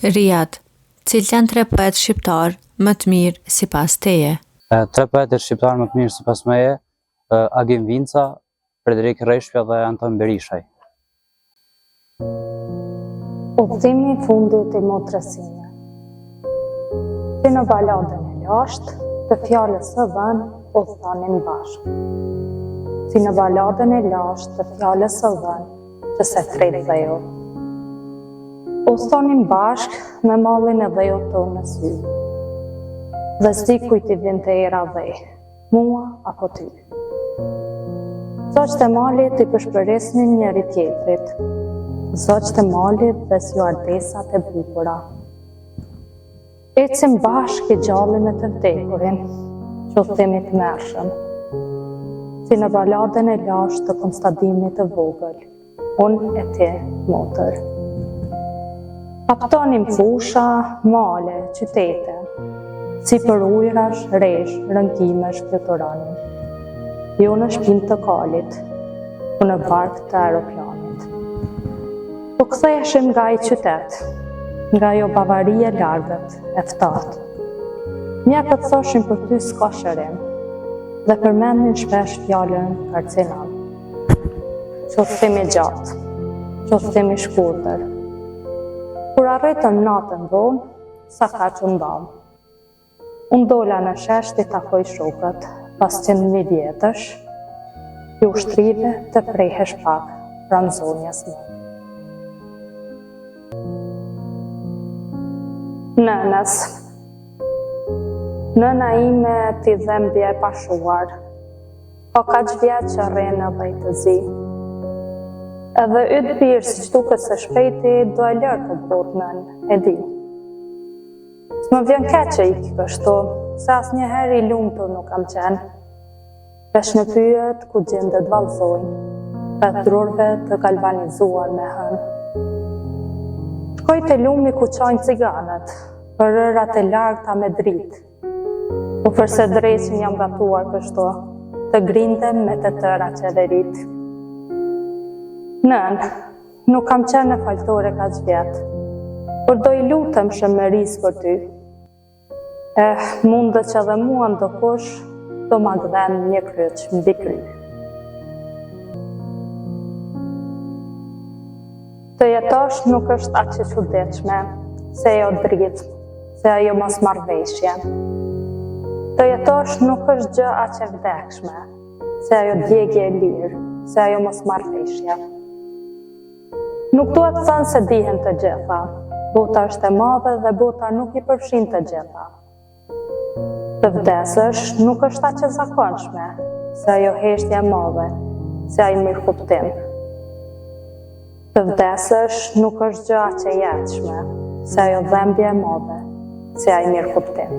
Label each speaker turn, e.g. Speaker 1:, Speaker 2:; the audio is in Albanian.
Speaker 1: Riyad, cilë janë 3 poetë shqiptar më të mirë sipas teje?
Speaker 2: 3 poetë shqiptar më të mirë sipas meje, Agim Vinca, Frederik Reshpja dhe Anton Berishaj.
Speaker 3: Udhëzimi I fundit I motrës sime. Si në baladën e lashtë, të fjalës së dhënë, u thanin bashkë. Si në baladën e lashtë, të fjalës së dhënë, që se tret dhe jo. U thanin bashkë me mallin e dhejot tonë në sy. Dhe si kujt I vjen të era dhe, mua apo ty. Zogjtë e malit I përshpëresnin njëri tjetrit, zogjtë e malit dhe si ardesat e bukura. Ecim bashkë I gjalli me të vdekurin, që themi të mërshëm. Si në baladën e lashtë të Konstadinit të vogël, unë e ti, motër. Kaptonim fusha, male, qytete, si për ujrash, resh, rënkimesh, fluturonin. Jo në shpinë të kalit, po në bark të aeroplanit. Po ktheheshim nga I qytet, nga jo Bavaria largët, e ftatë. Mjekët thoshin për ty s'ka shërim, dhe përmendnin shpesh fjalën karcinan. Qofthimi gjatë, qofthimi shkurtër. Kur arritëm natën vonë, sa kaq u ndam. Unë dola në shesh t'i takoj shokët, pas 100.000 vjetësh, ju shtrive të prejhesh pak pranë zonjas më. Nënës. Nëna ime t'i dhembje e pashuar, o kaq vjetë që rrenë dhe I të zi. Edhe ytë pirë si qduket se shpejti do e lërë këtë botë nën, e di. S'më vjen keqe I kështu, se asnjëherë I lumtur nuk kam qenë. Vesh në pyjet ku gjendet vallëzojnë, rreth drurve të galvanizuar me hënë. Shkoj te lumi ku qajnë ciganët, për rërat e largta me dritë. Po përse dreqin jam gatuar kështu, të grindem me të tëra qeverit. Nën, nuk kam qenë në faltore kaq vjetë, por do I lutem shëmëris për ty. Mundet që dhe mua ndokush do ma gdhem një kryq mbi kry. Të jetosh nuk është aq e çuditshme, se ajo dritë, se ajo mosmarrveshje. Të jetosh nuk është gjë aq e vdekshme, se ajo djegje e lirë, se ajo mosmarrveshje. Nuk duhet thënë se dihen të gjitha, bota është e madhe dhe bota nuk I përfshin të gjitha. Të vdesësh nuk është aq e zakonshme, se ajo heshtje e madhe, se ai mirëkuptim. Të vdesësh nuk është gjë aq e jetshme, se ajo dhembje e madhe, se ai mirëkuptim.